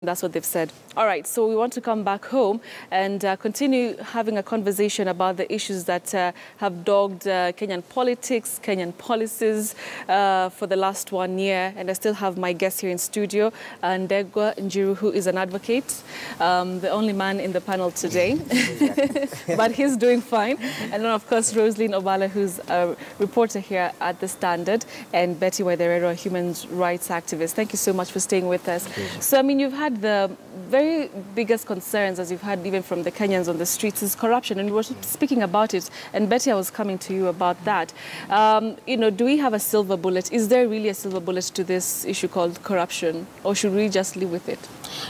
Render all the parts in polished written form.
That's what they've said. All right, so we want to come back home and continue having a conversation about the issues that have dogged Kenyan politics, Kenyan policies for the last 1 year. And I still have my guest here in studio, Ndegwa Njiru, who is an advocate, the only man in the panel today. But he's doing fine. And then, of course, Roselyn Obala, who's a reporter here at The Standard, and Betty Waitherero, a human rights activist. Thank you so much for staying with us. So, I mean, you've had the very biggest concerns, as you've had even from the Kenyans on the streets, is corruption. And we were speaking about it. And Betty, I was coming to you about that. You know, do we have a silver bullet? Is there really a silver bullet to this issue called corruption? Or should we just live with it?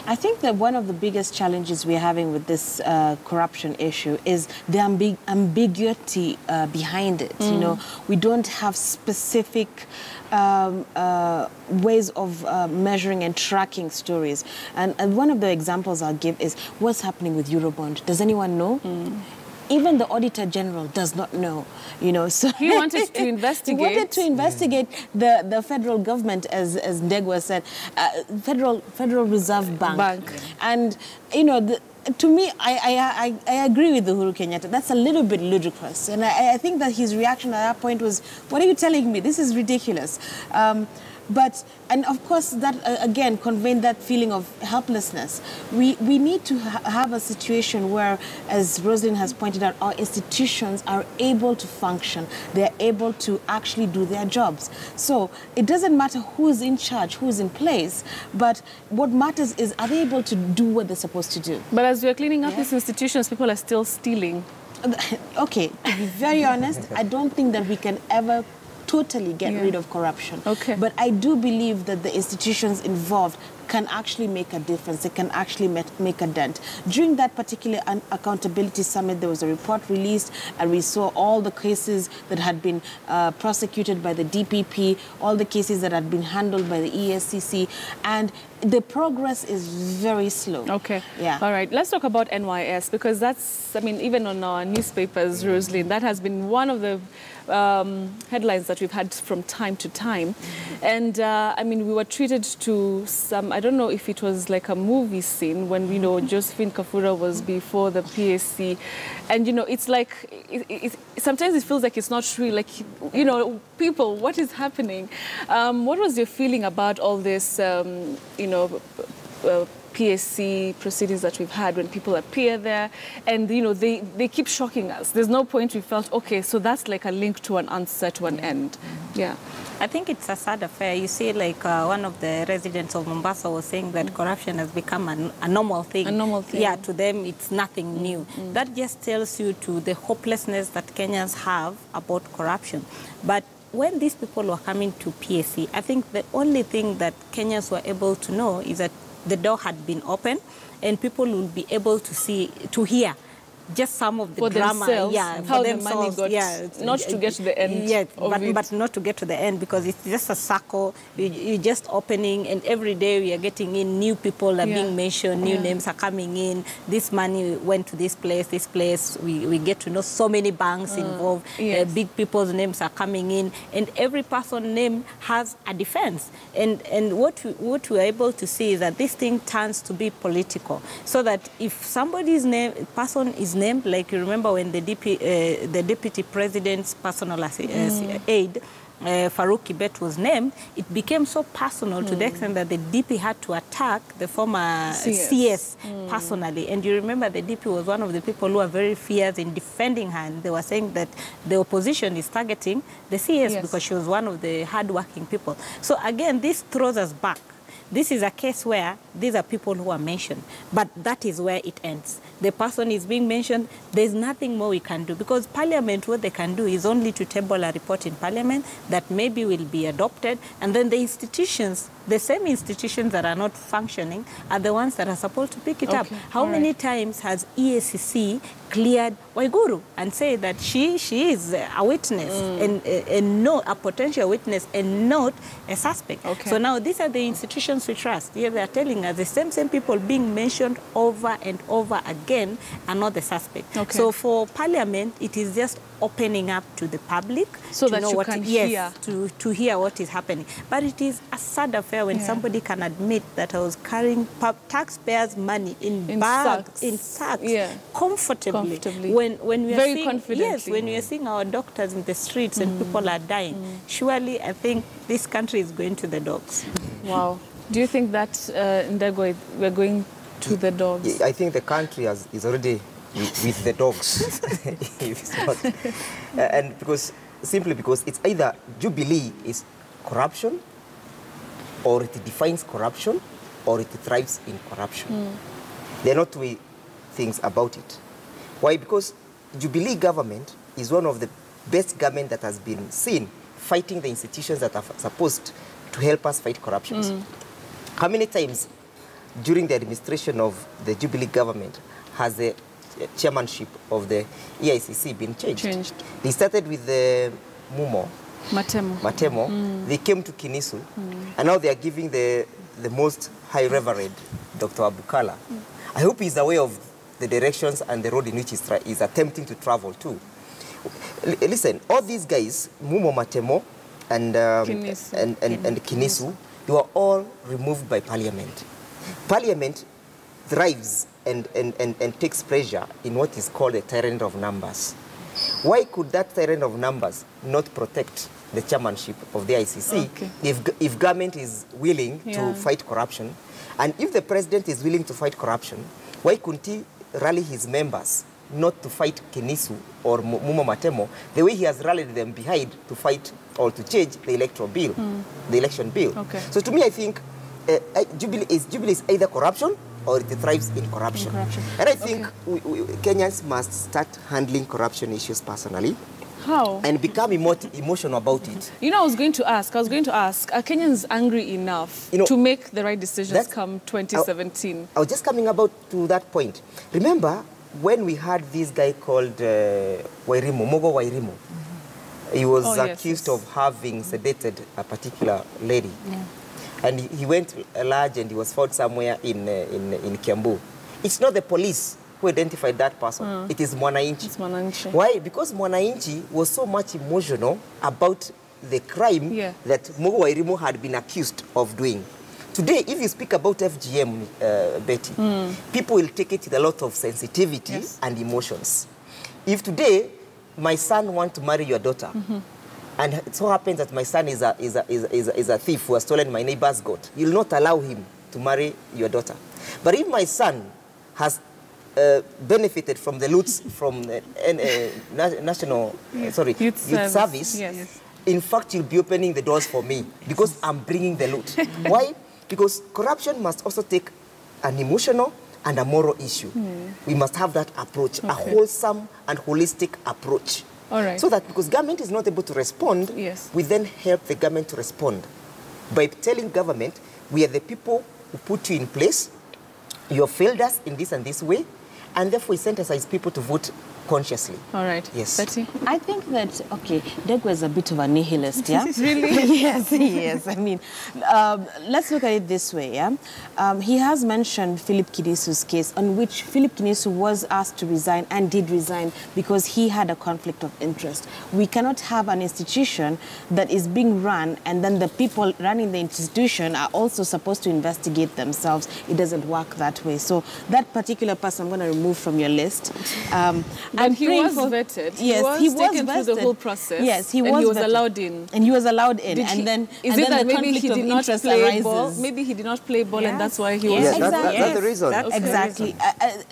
I think that one of the biggest challenges we're having with this corruption issue is the ambiguity behind it. You know, we don't have specific ways of measuring and tracking stories. And one of the examples I'll give is what's happening with Eurobond. Does anyone know? Even the Auditor General does not know, you know. So he wanted to investigate. He wanted to investigate the federal government, as Ndegwa said, Federal Reserve Bank. And, you know, to me, I agree with Uhuru Kenyatta. That's a little bit ludicrous. And I think that his reaction at that point was, what are you telling me? This is ridiculous. And of course, that again conveyed that feeling of helplessness. We need to have a situation where, as Roselyn has pointed out, our institutions are able to function. They're able to actually do their jobs. So it doesn't matter who is in charge, who is in place, but what matters is, are they able to do what they're supposed to do? But as we're cleaning up these institutions, people are still stealing. Okay, to be very honest, I don't think that we can ever totally get rid of corruption. Okay. But I do believe that the institutions involved can actually make a difference. They can actually make a dent. During that particular accountability summit, there was a report released, and we saw all the cases that had been prosecuted by the DPP, all the cases that had been handled by the ESCC, and the progress is very slow. Okay. Yeah. All right. Let's talk about NYS, because that's, I mean, even on our newspapers, Roselyn, that has been one of the headlines that we've had from time to time. And, I mean, we were treated to some, I don't know if it was like a movie scene when, you know, Josephine Kafura was before the PSC. And, you know, it's like, sometimes it feels like it's not true. Like, you know, people, what is happening? What was your feeling about all this, you know, PSC proceedings that we've had when people appear there, and you know they keep shocking us. There's no point we felt, okay, so that's like a link to an answer to an end. Yeah. I think it's a sad affair. You see, like one of the residents of Mombasa was saying that corruption has become a normal thing. A normal thing. Yeah, to them it's nothing new. That just tells you to the hopelessness that Kenyans have about corruption. But when these people were coming to PSC, I think the only thing that Kenyans were able to know is that the door had been open, and people will be able to hear just some of the for drama, themselves, for themselves, not to get to the end. But not to get to the end, because it's just a circle. You're just opening, and every day we are getting in new people are being mentioned, new names are coming in. This money went to this place, this place. We get to know so many banks involved. Big people's names are coming in, and every person's name has a defense. And what we are able to see is that this thing turns to be political, so that if somebody's person is named, like you remember when the deputy president's personal aide, Farouk Kibet, was named, it became so personal to the extent that the DP had to attack the former CS personally. And you remember the DP was one of the people who were very fierce in defending her, and they were saying that the opposition is targeting the CS because she was one of the hard-working people. So again, this throws us back. This is a case where these are people who are mentioned, but that is where it ends. The person is being mentioned, there's nothing more we can do, because Parliament, what they can do is only to table a report in Parliament that maybe will be adopted, and then the institutions, the same institutions that are not functioning, are the ones that are supposed to pick it up. How many times has ESCC cleared Waiguru and say that she is a witness and not a potential witness and not a suspect? So now these are the institutions we trust. Here they are telling us the same people being mentioned over and over again are not the suspect. So for Parliament, it is just opening up to the public so to that know you what can hear. To hear what is happening. But it is a sad affair when somebody can admit that I was carrying taxpayers' money in bags, in sacks, comfortably. When we are very seeing, confidently. yes, when we are seeing our doctors in the streets and people are dying, surely I think this country is going to the dogs. Wow. Do you think that Ndegwa, we're going to the dogs? I think the country is already with the dogs. If it's not. And simply because it's either Jubilee is corruption, or it defines corruption, or it thrives in corruption. There are not two things about it. Why? Because Jubilee government is one of the best government that has been seen fighting the institutions that are supposed to help us fight corruption. How many times during the administration of the Jubilee government has the chairmanship of the EICC been changed? They started with the Matemo. They came to Kinisu, and now they are giving the most high reverend, Dr. Obala. I hope he's aware of the directions and the road in which he's attempting to travel to. Listen, all these guys, Mumo Matemo and Kinisu, they were all removed by Parliament. Parliament thrives and takes pleasure in what is called a tyrant of numbers. Why could that tyrant of numbers not protect the chairmanship of the ICC if government is willing to fight corruption? And if the president is willing to fight corruption, why couldn't he rally his members not to fight Kinisu or Mumo Matemo the way he has rallied them behind to fight or to change the electoral bill, the election bill? So to me, I think Jubilee is either corruption or it thrives in corruption. And I think Kenyans must start handling corruption issues personally. How? And become emotional about it. You know, I was going to ask, are Kenyans angry enough to make the right decisions come 2017? I was just coming about to that point. Remember, when we had this guy called Mogo Wairimu, he was accused of having sedated a particular lady. And he went large and he was found somewhere in Kiambu. It's not the police who identified that person. It is Mwananchi. It's Mwananchi. Why? Because Mwananchi was so much emotional about the crime that Mogo Wairimu had been accused of doing. Today, if you speak about FGM, Betty, people will take it with a lot of sensitivity and emotions. If today, my son wants to marry your daughter, and it so happens that my son is a thief who has stolen my neighbor's goat, you'll not allow him to marry your daughter. But if my son has benefited from the loots from national, youth service, in fact, you'll be opening the doors for me because I'm bringing the loot. Why? Because corruption must also take an emotional and a moral issue. We must have that approach, a wholesome and holistic approach. So that because government is not able to respond, we then help the government to respond by telling government, we are the people who put you in place, you have failed us in this and this way, and therefore we sensitize people to vote consciously. Yes. Betty? I think that, Ndegwa is a bit of a nihilist, yeah? Really? Yes, he is. I mean, let's look at it this way, yeah? He has mentioned Philip Kinisu's case, on which Philip Kinisu was asked to resign and did resign because he had a conflict of interest. We cannot have an institution that is being run and then the people running the institution are also supposed to investigate themselves. It doesn't work that way. So that particular person I'm going to remove from your list. And he was vetted. Yes, he was taken through the whole process. Yes, he was. And he was vetted. allowed in. And he was allowed in. Is then it that the maybe he did not play ball? Maybe he did not play ball, and that's why he was. That's the reason. Exactly.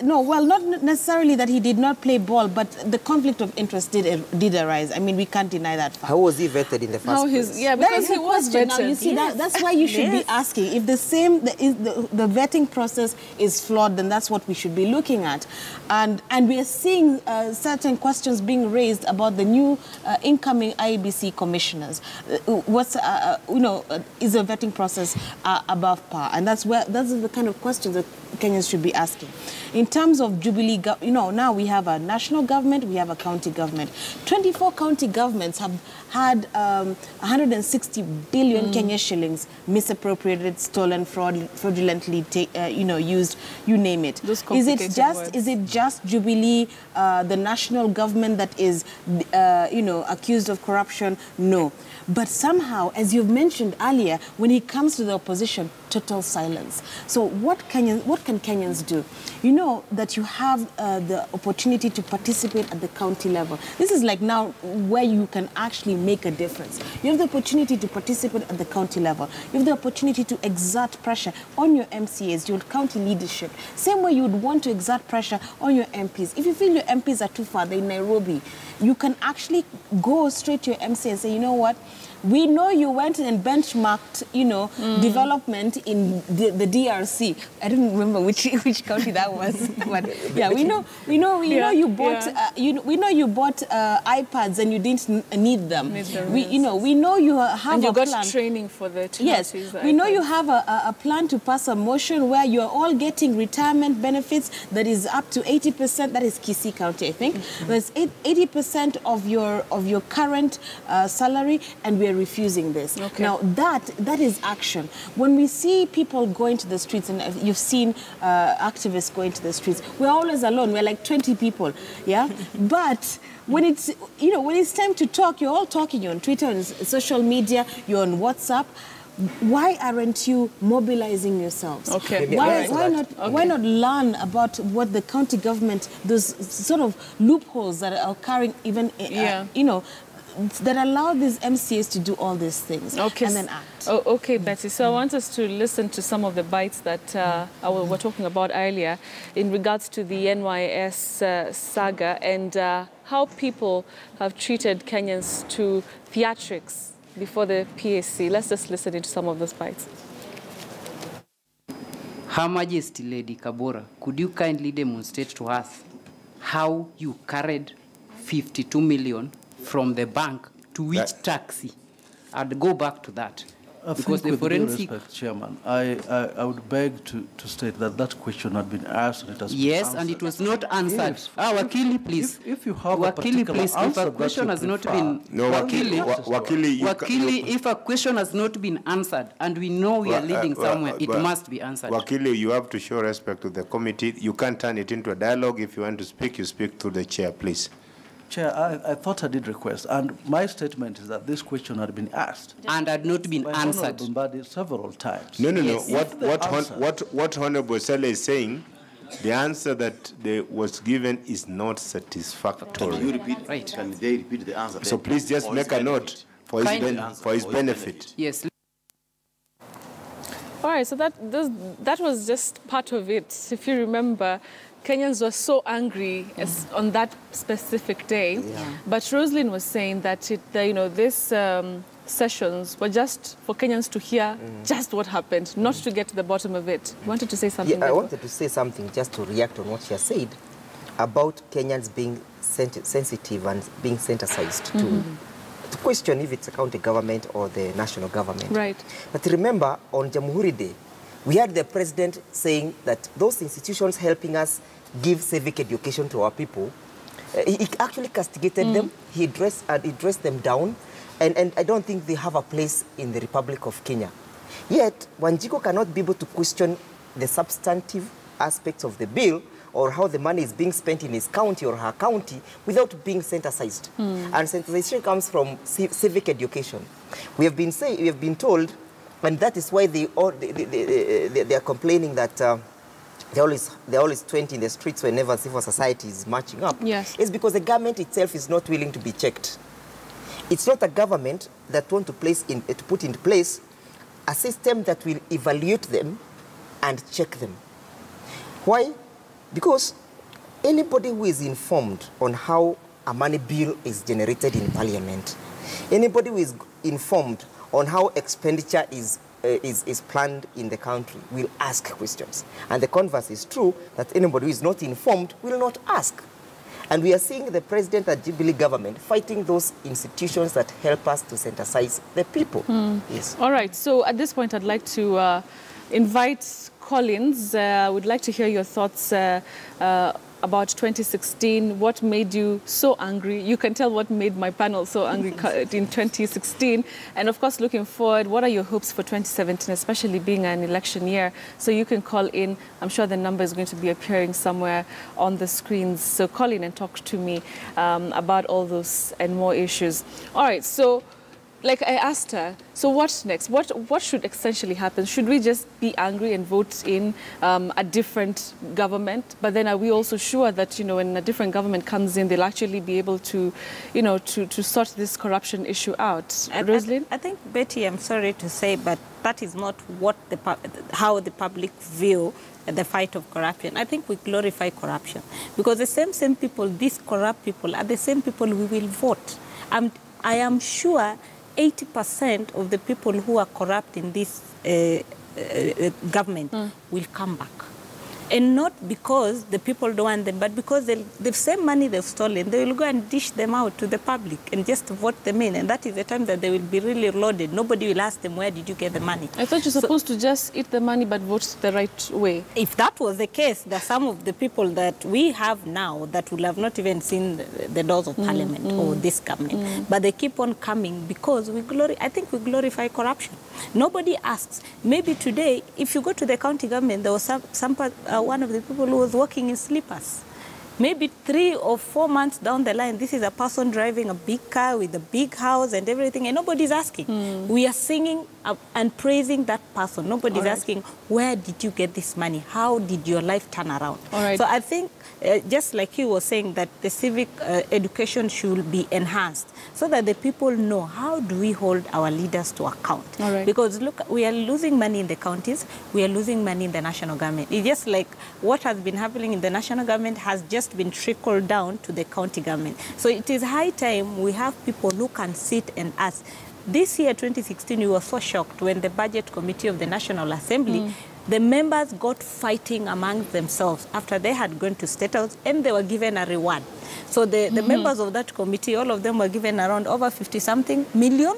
No, well, not necessarily that he did not play ball, but the conflict of interest did arise. I mean, we can't deny that fact. How was he vetted in the first place? Yeah, because he was vetted. Now, you see, that's why you should be asking. If the vetting process is flawed, then that's what we should be looking at. And we are seeing certain questions being raised about the new incoming IEBC commissioners. Is the vetting process above par? And those are the kind of questions that Kenyans should be asking. In terms of Jubilee, now we have a national government, we have a county government. 24 county governments had 160 billion Kenya shillings misappropriated, stolen, fraudulently, used, you name it. Is it just Jubilee, the national government that is, accused of corruption? No. But somehow, as you've mentioned earlier, when it comes to the opposition, total silence. So what can Kenyans do? You know that you have the opportunity to participate at the county level. This is like now where you can actually make a difference. You have the opportunity to participate at the county level. You have the opportunity to exert pressure on your MCAs, your county leadership. Same way you would want to exert pressure on your MPs. If you feel your MPs are too far, they're in Nairobi, you can actually go straight to your MC and say, you know what? We know you went and benchmarked, development in the DRC. I don't remember which county that was, but yeah, we know you bought we know you bought iPads and you didn't need them. We know you have and you a got plan. Training for the yes. We know you have a plan to pass a motion where you are all getting retirement benefits that is up to 80%. That is Kisii County, I think. That's 80% of your current salary, and we are refusing this. Okay. Now that is action. When we see people going to the streets, and you've seen activists going to the streets, we're always alone. We're like 20 people, yeah. But when it's time to talk, you're all talking. You're on Twitter, on social media, you're on WhatsApp. Why aren't you mobilizing yourselves? Okay. Why not learn about what the county government, those sort of loopholes that are occurring, even that allow these MCAs to do all these things, and then act. Oh, okay, Betty. So I want us to listen to some of the bites that we were talking about earlier in regards to the NYS saga and how people have treated Kenyans to theatrics before the PAC. Let's just listen into some of those bites. Her Majesty Lady Kabora, could you kindly demonstrate to us how you carried 52 million from the bank to which taxi? I'd go back to that. Because the forensic... Respect, Chairman, I would beg to state that question had been asked and it has been answered. And it was not answered. Yes. Wakili, please. If you have a particular answer, if a question has not been... No, Wakili, if a question has not been answered and we know we are leading somewhere, it must be answered. Wakili, you have to show respect to the committee. You can't turn it into a dialogue. If you want to speak, you speak to the chair, please. Chair, I thought I did request, and my statement is that this question had been asked and had not been answered several times. No. Yes. What Honorable Sele is saying, the answer that was given is not satisfactory. Can you repeat? Right. Can they repeat the answer? So please just make a note for his benefit. Yes. All right, so that was just part of it. If you remember, Kenyans were so angry on that specific day, but Roselyn was saying that these sessions were just for Kenyans to hear just what happened, not to get to the bottom of it. You wanted to say something? Yeah, I wanted to say something just to react on what she has said about Kenyans being sensitive and being sensitized to question if it's a county government or the national government. Right. But remember, on Jamhuri Day, we had the president saying that those institutions helping us give civic education to our people, he actually castigated them, he dressed them down, and I don't think they have a place in the Republic of Kenya. Yet, Wanjiku cannot be able to question the substantive aspects of the bill or how the money is being spent in his county or her county without being sensitized. And sensitization comes from civic education. We have been told, and that is why they are complaining that they're always 20 in the streets whenever civil society is marching up. Yes. It's because the government itself is not willing to be checked. It's not a government that wants to put in place a system that will evaluate them and check them. Why? Because anybody who is informed on how a money bill is generated in Parliament, anybody who is informed on how expenditure is planned in the country will ask questions. And the converse is true, that anybody who is not informed will not ask. And we are seeing the president and Jubilee government fighting those institutions that help us to synthesize the people. Yes. All right, so at this point I'd like to invite Collins. I would like to hear your thoughts about 2016. What made you so angry? You can tell what made my panel so angry in 2016. And of course, looking forward, what are your hopes for 2017, especially being an election year? So you can call in. I'm sure the number is going to be appearing somewhere on the screens. So call in and talk to me about all those and more issues. All right, so like I asked her, so what next? What should essentially happen? Should we just be angry and vote in a different government? But then are we also sure that, you know, when a different government comes in, they'll actually be able to, you know, to sort this corruption issue out? Roselyn? I think, Betty, I'm sorry to say, but that is not what how the public view the fight of corruption. I think we glorify corruption because the same people, these corrupt people, are the same people we will vote. I am sure 80% of the people who are corrupt in this government will come back. And not because the people don't want them, but because the same money they've stolen, they will go and dish them out to the public and just vote them in. And that is the time that they will be really loaded. Nobody will ask them, where did you get the money? I thought you're supposed to just eat the money but vote the right way. If that was the case, there are some of the people that we have now that will have not even seen the doors of parliament or this government. But they keep on coming because I think we glorify corruption. Nobody asks. Maybe today, if you go to the county government, there was one of the people who was walking in slippers. Maybe 3 or 4 months down the line, this is a person driving a big car with a big house and everything, and nobody's asking. We are singing and praising that person. Nobody's asking, where did you get this money? How did your life turn around? So I think, just like he was saying, that the civic education should be enhanced so that the people know how do we hold our leaders to account. Because look, we are losing money in the counties, we are losing money in the national government. It's just like what has been happening in the national government has just been trickled down to the county government. So it is high time we have people who can sit and ask. This year, 2016, we were so shocked when the Budget Committee of the National Assembly, the members got fighting among themselves after they had gone to State House and they were given a reward. So the members of that committee, all of them were given around over 50-something million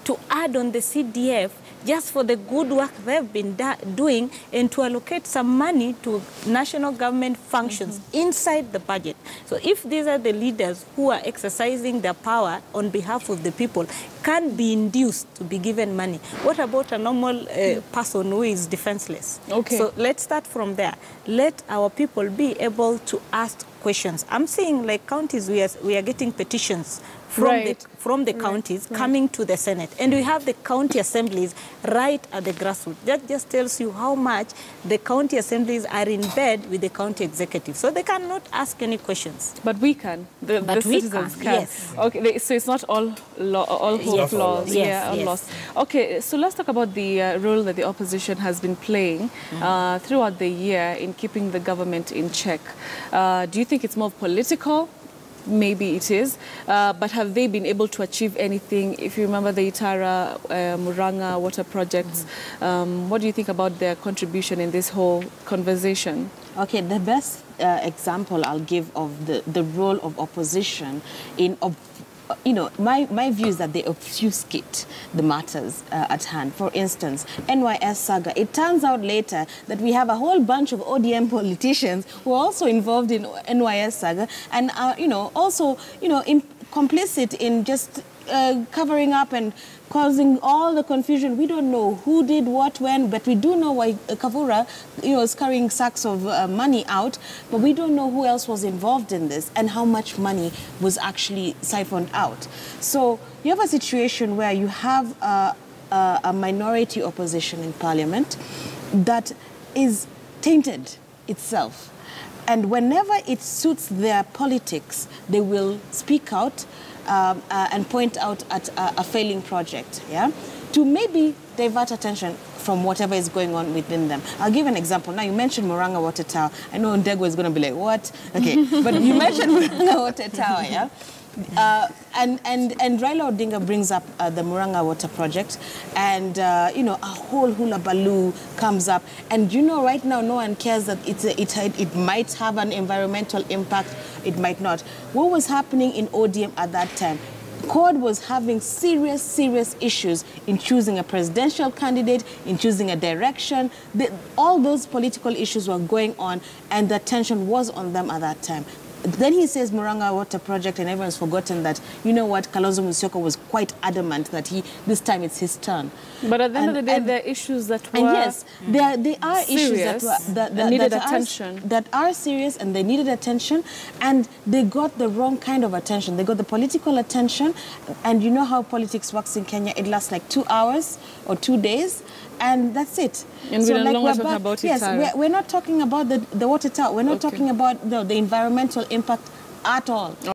to add on the CDF just for the good work they've been doing and to allocate some money to national government functions inside the budget. So if these are the leaders who are exercising their power on behalf of the people, can be induced to be given money, what about a normal person who is defenseless? So let's start from there. Let our people be able to ask questions. I'm seeing like counties, we are getting petitions from the counties coming to the Senate. And we have the county assemblies right at the grassroots. That just tells you how much the county assemblies are in bed with the county executive. So they cannot ask any questions. But we can. The citizens can. Yes. Okay, so it's not all hope laws. Laws. Okay, so let's talk about the role that the opposition has been playing throughout the year in keeping the government in check. Do you think it's more political? Maybe it is, but have they been able to achieve anything? If you remember the Itara, Muranga water projects, what do you think about their contribution in this whole conversation? Okay, the best example I'll give of the role of opposition in my view is that they obfuscate the matters at hand. For instance, NYS saga. It turns out later that we have a whole bunch of ODM politicians who are also involved in NYS saga and are, complicit in just covering up and causing all the confusion. We don't know who did what when, but we do know why Kavura, is carrying sacks of money out, but we don't know who else was involved in this and how much money was actually siphoned out. So you have a situation where you have a minority opposition in parliament that is tainted itself. And whenever it suits their politics, they will speak out and point out at a failing project, to maybe divert attention from whatever is going on within them. I'll give an example. Now, you mentioned Muranga Water Tower. I know Ndegwa is going to be like, what? Okay, but you mentioned Muranga Water Tower, and Raila Odinga brings up the Muranga Water Project, and a whole hula baloo comes up, and right now no one cares that it might have an environmental impact, it might not. What was happening in ODM at that time? CORD was having serious issues in choosing a presidential candidate, in choosing a direction. All those political issues were going on, and the attention was on them at that time. Then he says Muranga Water Project, and everyone's forgotten that, you know what, Kalonzo Musyoka was quite adamant that this time it's his turn. But at the end of the day, there are issues that were yes, there are issues that needed attention. That are serious, and they needed attention, and they got the wrong kind of attention. They got the political attention, and you know how politics works in Kenya. It lasts like 2 hours or 2 days, and that's it. And so we're no longer talking about it. Yes, we're not talking about the water tower. We're not talking about the environmental impact at all.